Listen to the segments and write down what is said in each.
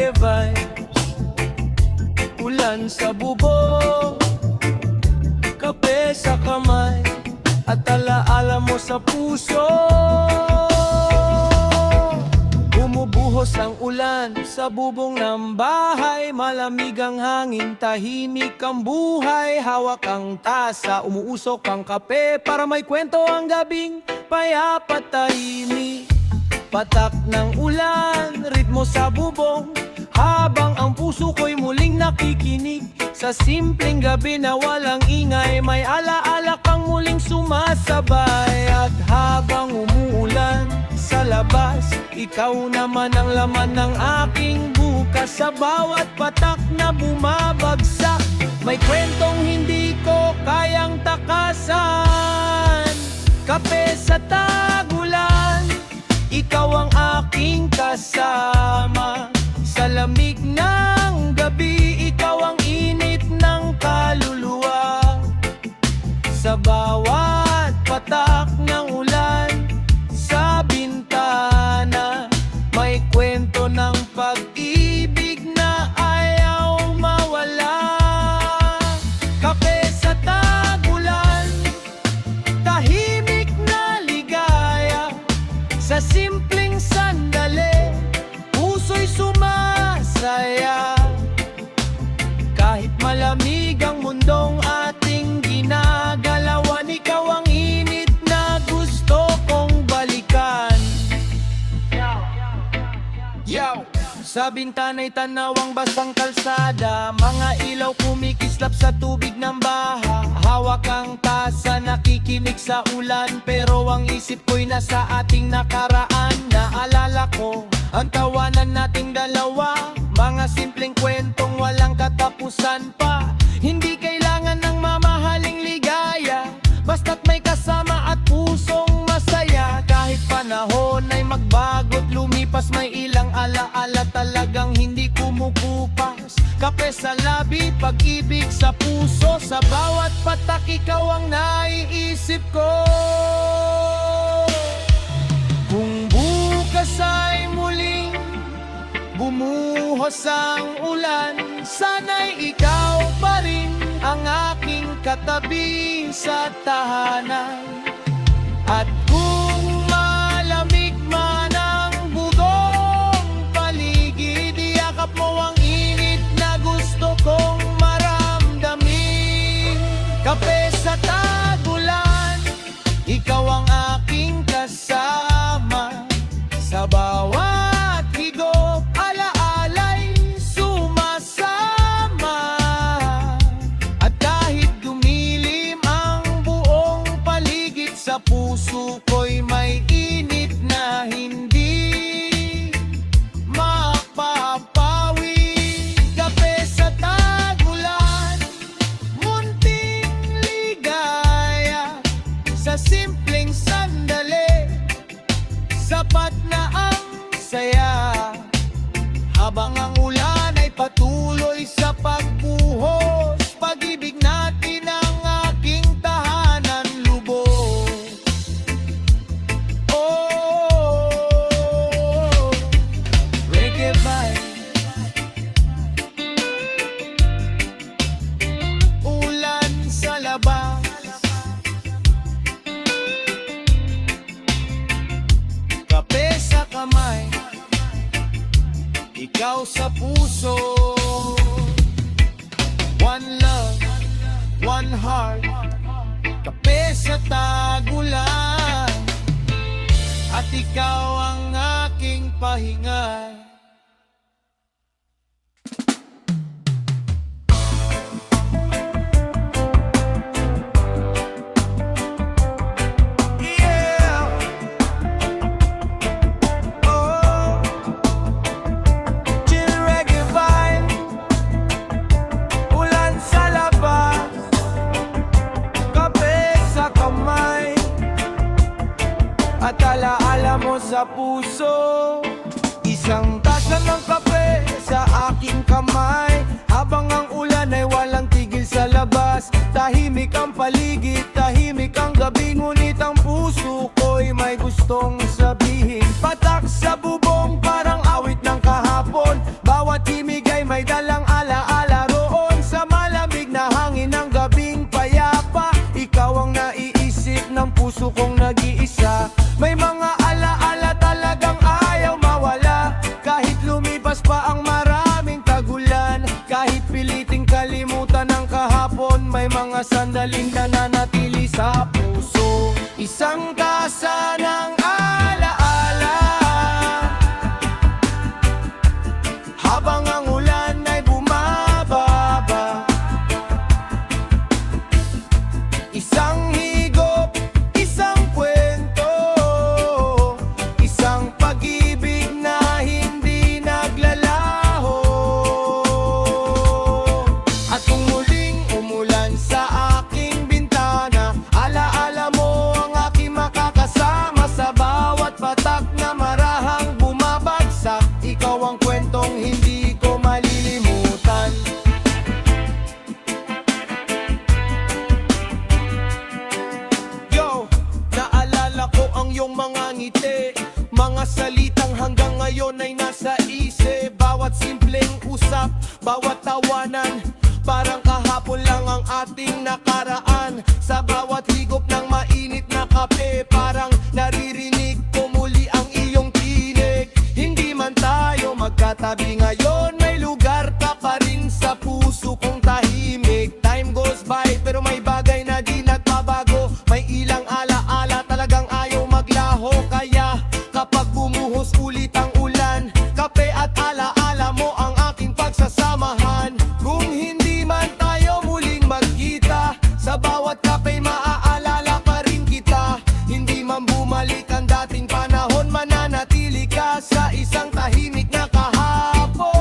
reggae vibes, ulan sa bubong, kape sa kamay, at alaala mo sa puso. Bumubuhos ang ulan sa bubong ng bahay, malamig ang hangin, tahimik ang buhay. Hawak ang tasa, umuusok ang kape, para may kwento ang gabing payapa tahimik. Patak ng ulan, ritmo sa bubong, habang ang puso ko'y muling nakikinig. Sa simpleng gabi na walang ingay, may alaala kang muling sumasabay. At habang umuulan sa labas, ikaw naman ang laman ng aking bukas. Sa bawat patak na bumabagsak, may kwentong hindi ko kayang takasan. Kape sa tagulan, ikaw ang aking kasama. Sa lamig ng gabi, ikaw ang init ng kaluluwa. Sa bawat patak ng ulan sa bintana, may kwento ng pag-ibig na ayaw mawala. Kape sa tagulan, tahimik na ligaya. Sa simpleng sandali, puso'y sumasaya. Kahit malamig ang mundong ating ginagalawan, ikaw ang init na gusto kong balikan. Yo! Sa bintana'y tanawang basang kalsada, mga ilaw kumikislap sa tubig ng baha. Hawak ang tasa, nakikinig sa ulan, pero ang isip ko'y nasa ating nakaraan. Naalala ko ang tawanan nating dalawa, mga simpleng kwentong walang katapusan pa. Hindi kailangan ng mamahaling ligaya, basta't may kasama at pusong masaya. Kahit panahon ay magbago't lumipas, may ilang alaala talagang hindi kumukupas. Kape sa labi, pag-ibig sa puso, sa bawat patak ikaw ang naiisip ko. Kung bukas ay muling bumuhos ang ulan, sana'y ikaw pa rin ang aking katabi sa tahanan. At kung malamig man ang bugong paligid, iyakap mo ang init na gusto kong maramdamin. Kape sa tagulan, ikaw ang aking kasama. Sa bawat higop, alaala'y sumasama. At kahit dumilim ang buong paligid, sa puso ko'y may init na hindi mapapawi. Kape sa tagulan, munting ligaya. Sa simpleng sandali, sapat na ang saya. Habang ang ulan ay patuloy sa pagbuhos, pag-ibig natin ang aking tahanan lubos. Oh, reggae vibe, ulan sa labas, kape sa kamay, ikaw sa puso. One love, one heart, kape sa tagulan, at ikaw ang aking pahinga. At alaala mo sa puso, isang tasa ng kape sa aking kamay. Habang ang ulan ay walang tigil sa labas, tahimik ang paligid, tahimik ang gabi. Ngunit ang puso ko'y may gustong sabihin. Patak sa bubong parang awit ng kahapon, bawat puso kong nag-iisa. May mga alaala talagang ayaw mawala, kahit lumipas pa ang maraming tagulan. Kahit piliting kalimutan ng kahapon, may mga sandaling nananatili sa puso. Isang tasa ng alaala, habang ang ulan ay bumababa. Isang higop, isang kwento, isang pag-ibig na hindi naglalaho. At kung muling umulan sa aking bintana, alaala mo ang aking makakasama. Sa bawat patak na marahang bumabagsak, ikaw ang kwentong hindi ko malilimutan. Yo, naalala ko ang iyong mga ngiti, mga salitang hanggang ngayon ay nasa isip. Bawat simpleng usap, bawat tawanan, parang kahapon lang ang ating nakaraan. Sa bawat higop ng mainit na kape, parang naririnig ko muli ang iyong tinig. Hindi man tayo magkatabi ngayon, may lugar ka pa rin sa puso kong tahimik. Time goes by pero may bagay na di nagbabago. May ilang alaala talagang ayaw maglaho. Kaya kapag bumuhos ulit ang ulan, kape at alaala mo ang aking pagsasamahan. Kung hindi man tayo muling magkita, sa bawat kape maaalala pa rin kita. Hindi man bumalik ang dating panahon, mananatili ka sa isang tahimik na kahapon.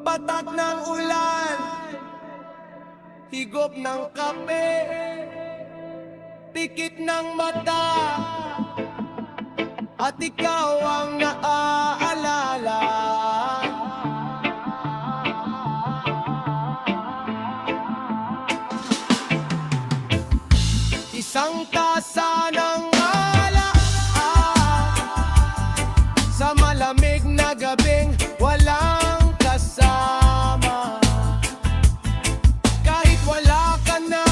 Patak ng ulan, higop ng kape, pikit ng mata, at ikaw ang naaalala. Isang tasa ng sa malamig na gabing walang kasama. Kahit wala ka na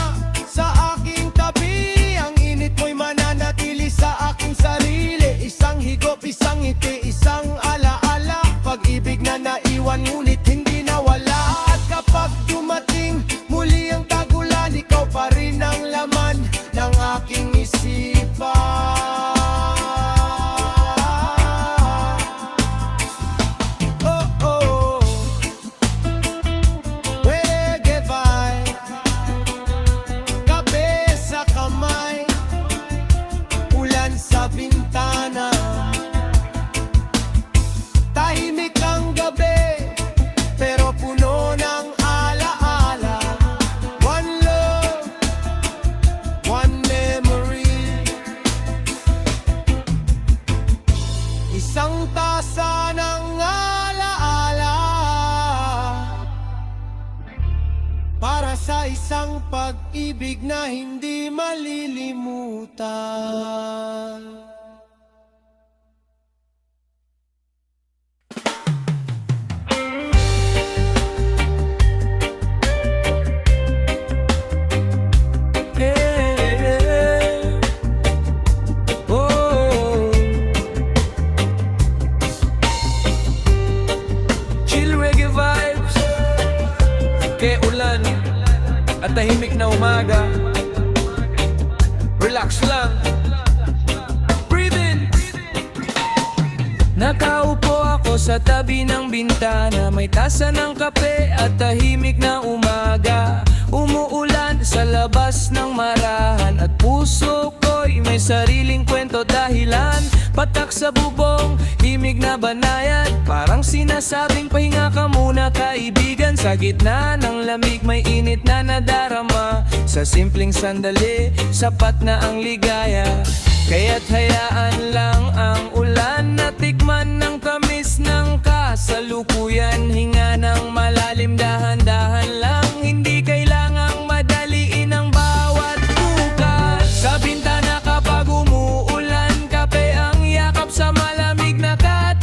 sa aking tabi, ang init mo'y mananatili sa aking sarili. Isang higop, isang ngiti, isang alaala, pag-ibig na naiwan ngunit hindi nawala. At kapag dumating muli ang tagulan, ikaw pa rin ang laman ng aking isipan. Sa bintana, tahimik ang gabi, pero puno ng alaala. One love, one memory. Isang tasa ng alaala, para sa isang pag-ibig na hindi malilimutan. Ulan at tahimik na umaga, relax lang, breathe in. Nakaupo ako sa tabi ng bintana, may tasa ng kape at tahimik na umaga. Umuulan sa labas ng marahan at puso ko'y may sariling kwento dahilan. Patak sa bubong, himig na banayad, parang sinasabing pahinga ka muna kaibigan. Sa gitna ng lamig may init na nadarama, sa simpleng sandali, sapat na ang ligaya. Kaya't hayaan lang ang ulan na tikman ng tamis ng kasalukuyan. Hinga ng malalim, dahan-dahan lang, hindi kailangang madaliin ang bawat bukas. Sa bintana kapag umuulan, kape ang yakap sa malamig na kat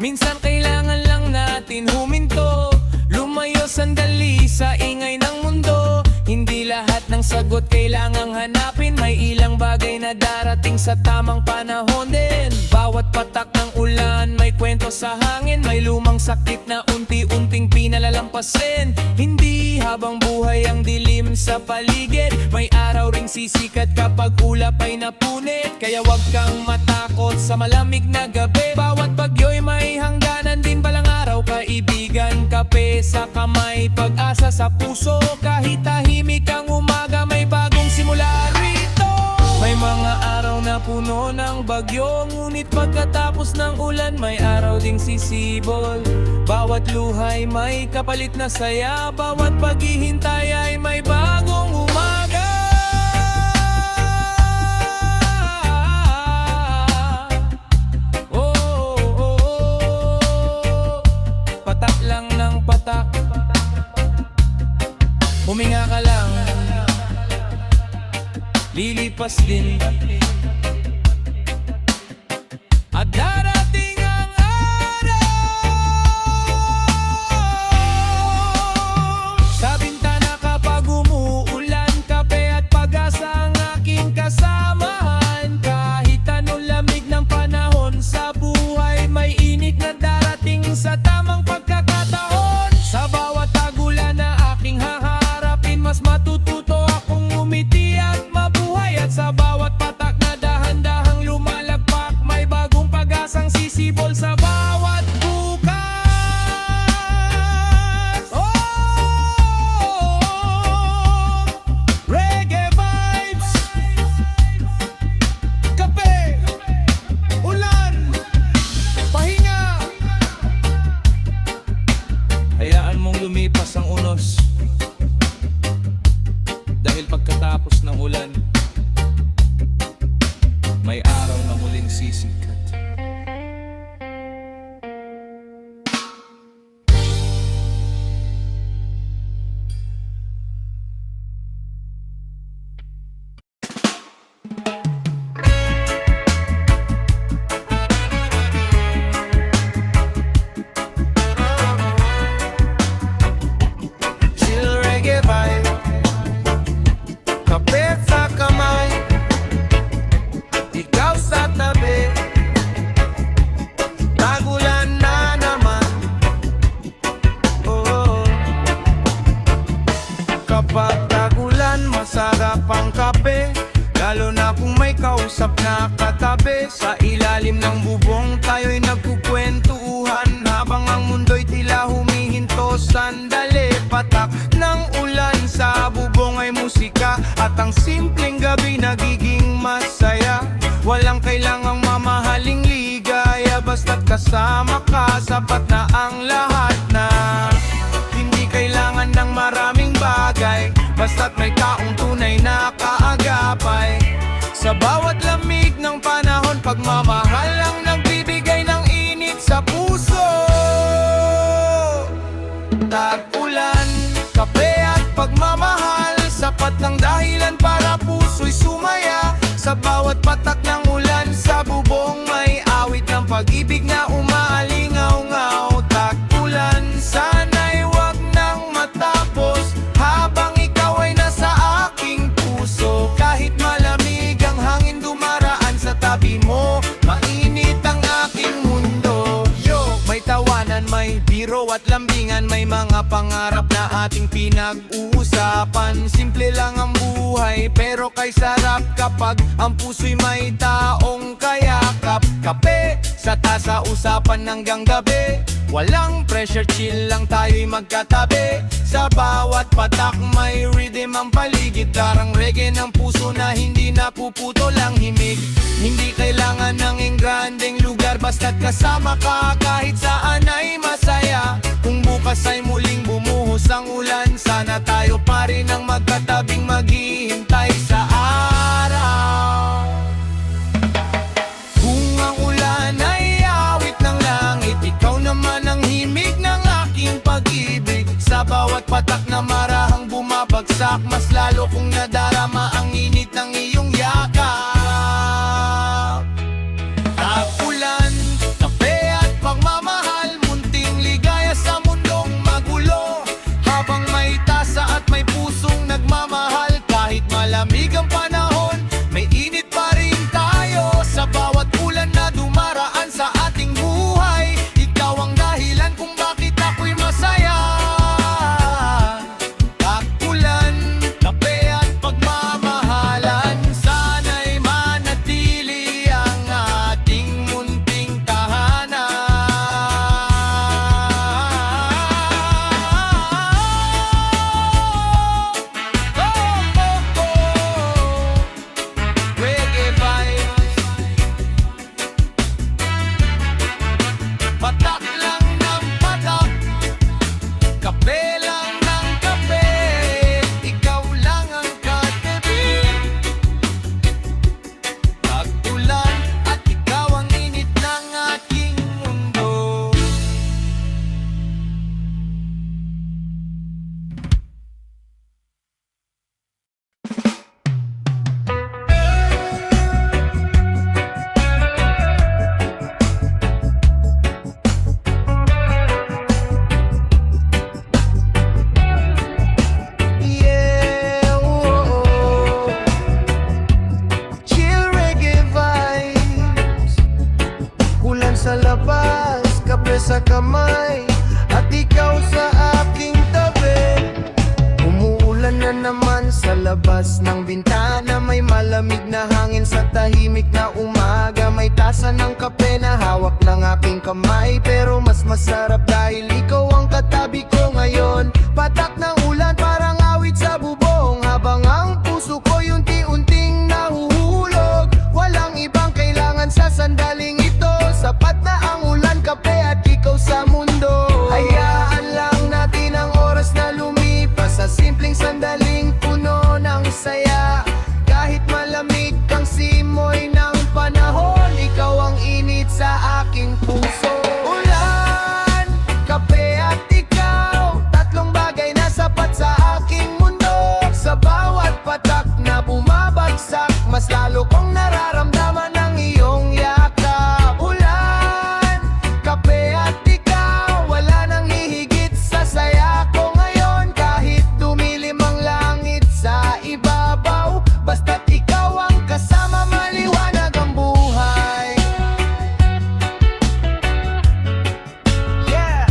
Minsan kailangan lang natin huminto, lumayo sandali sa ingay ng mundo. Hindi lahat ng sagot kailangang hanapin, may ilang bagay na darating sa tamang panahon din. Bawat patak ng ulan may kwento sa hangin, may lumang sakit na unti-unting pinalalampasin. Hindi habang buhay ang dilim sa paligid, may araw ring sisikat kapag ulap ay napunit. Kaya wag kang matakot sa malamig na gabi, bawat bagyo'y may hangganan din balang araw. Kaibigan, kape sa kamay, pag-asa sa puso, kahit tahimik ang umaga may bagong simula rito. May mga araw na puno ng bagyo, ngunit pagkatapos ng ulan may araw ding sisibol. Bawat luhay may kapalit na saya, bawat paghihintay ay may bagong umaga. Oh, oh, oh, oh. Patak lang ng patak, huminga ka lang, lilipas din. At darating ang araw, sa bintana kapag umuulan, kape at pag-asa ang aking kasamahan. Kahit anong lamig ng panahon sa buhay, may init na darating sa tamang pagkakataon. Sa bawat tagulan na aking haharapin, mas matututo akong umiti at mabuhay. At sa bawat patak na dahan-dahang lumalagpak, may bagong pag-asang sisibol sa bawat bukas. Oh, reggae vibes, kape, ulan, pahinga. Hayaan mong lumipas ang unos, dahil pagkatapos ng ulan may araw na muling sisikat. Chill reggae vibe, kape sa kamay, ikaw sa tabi, tagulan na naman. Oh, kapag tagulan masarap ang kape, lalo na kung may kausap na katabi. Sa ilalim ng bubong tayo'y nagkukwentuhan, habang ang mundo'y tila humihinto sandali. Patak ng ulan sa bubong ay musika, at ang simpleng gabi nagiging masaya. Walang kailangang mamahaling ligaya, basta't kasama ka, sapat na ang lahat na. Hindi kailangan ng maraming bagay, basta't may taong tunay na kaagapay. Sa bawat lamig ng panahon, pagmamahal ang nagbibigay ng init sa puso. Tag-ulan, kape at pagmamahal, sapat ng dahilan para puso'y sumaya. Sa bawat patak ng ulan sa bubong, may awit ng pag-ibig na umaalingaw-ngaw. Tag-ulan, sana'y wag nang matapos, habang ikaw ay nasa aking puso. Kahit malamig ang hangin dumaraan sa tabi mo, mainit ang aking mundo. Yo, may tawanan, may biro at lambingan, may mga pangarap na ating pinag-uusapan. Simple lang ang buhay, pero kay sarap kapag ang puso'y may taong kayakap. Kape sa tasa, usapan hanggang gabi, walang pressure, chill lang tayo'y magkatabi. Sa bawat patak may rhythm ang paligid, darang reggae ng puso na hindi napuputol ang himig. Hindi kailangan ng engrandeng lugar, basta't kasama ka, kahit saan ay masaya. Kung bukas ay muling bumuhos ang ulan, sana tayo pa rin ang magkatabing maghihintay sa araw. Kung ang ulan ay awit ng langit, ikaw naman ang himig ng aking pag-ibig. Sa bawat patak na marahang bumabagsak, mas lalo kong nadarama ang init ng iyong yakap. Tag-ulan, kape at pagmamahal, sa kamay at ikaw sa aking tabi. Umuulan na naman sa labas ng bintana, may malamig na hangin sa tahimik na umaga. May tasa ng kape na hawak ng aking kamay, pero mas masarap dahil ikaw ang katabi ko ngayon. Patak ng ulan parang awit sa bubong, habang ang puso ko unti-unting nahuhulog. Walang ibang kailangan sa sandaling ito, sapat na ang ulan, kape at ikaw sa mundo. Hayaan lang natin ang oras na lumipas sa simpleng sandaling puno ng saya. Kahit malamig kang simoy ng panahon, ikaw ang init sa aking puso. Ulan, kape at ikaw, tatlong bagay na sapat sa aking mundo. Sa bawat patak na bumabagsak, mas lalo kong nararamdaman ang iyong yakap. Ulan, kape at ikaw, wala nang hihigit sa saya ko ngayon. Kahit dumilim ang langit sa ibabaw, basta't ikaw ang kasama, maliwanag ang buhay. Yeah!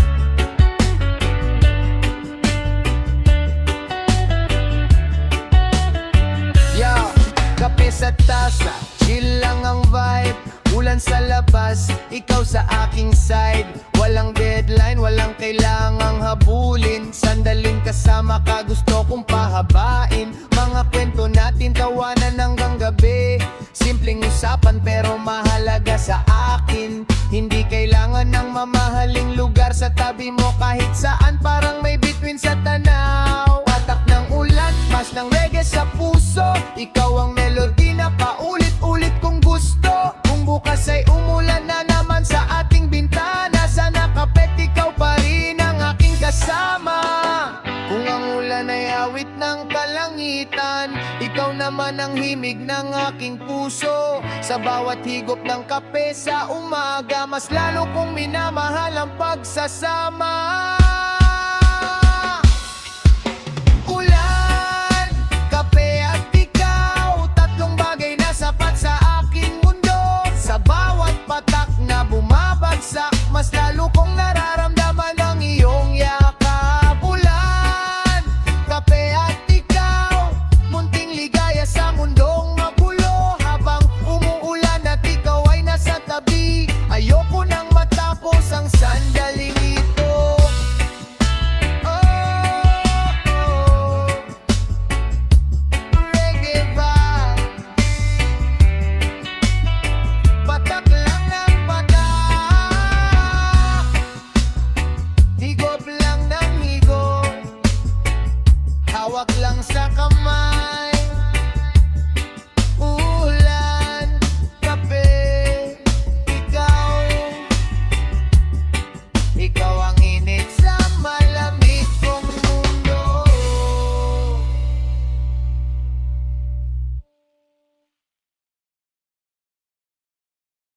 Yo, kape sa tasa, chill lang ang vibe. Ulan sa labas, ikaw sa aking side. Walang deadline, walang kailangang habulin. Sandaling kasama ka, gusto kong pahabain. Mga kwento natin, tawanan hanggang gabi. Simpleng usapan pero mahalaga sa akin. Hindi kailangan ng mamahaling lugar sa tabi mo. Kahit saan, parang may bituin sa tanaw. Patak ng ulan, mas ng reggae sa puso. Ikaw ang melody na paulit-ulit kong gusto. Kung bukas ay umulan na naman sa ating bintana, sana kapet ikaw pa rin ang aking kasama. Kung ang ulan ay awit ng kalangitan, ikaw naman ang himig ng aking puso. Sa bawat higop ng kape sa umaga, mas lalo kong minamahal ang pagsasama. Ulan, kape at ikaw, tatlong bagay na sapat sa aking mundo. Sa bawat patak na bumabagsak, mas lalo kong nararamdaman ang iyong yakap. Ulan, kape at ikaw, munting ligaya sa mundong magulo. Habang umuulan at ikaw ay nasa tabi, ayoko nang matapos ang sandaling ito. Reggae vibe, patak lang ng patak, higop lang ng higop, hawak lang sa kamay.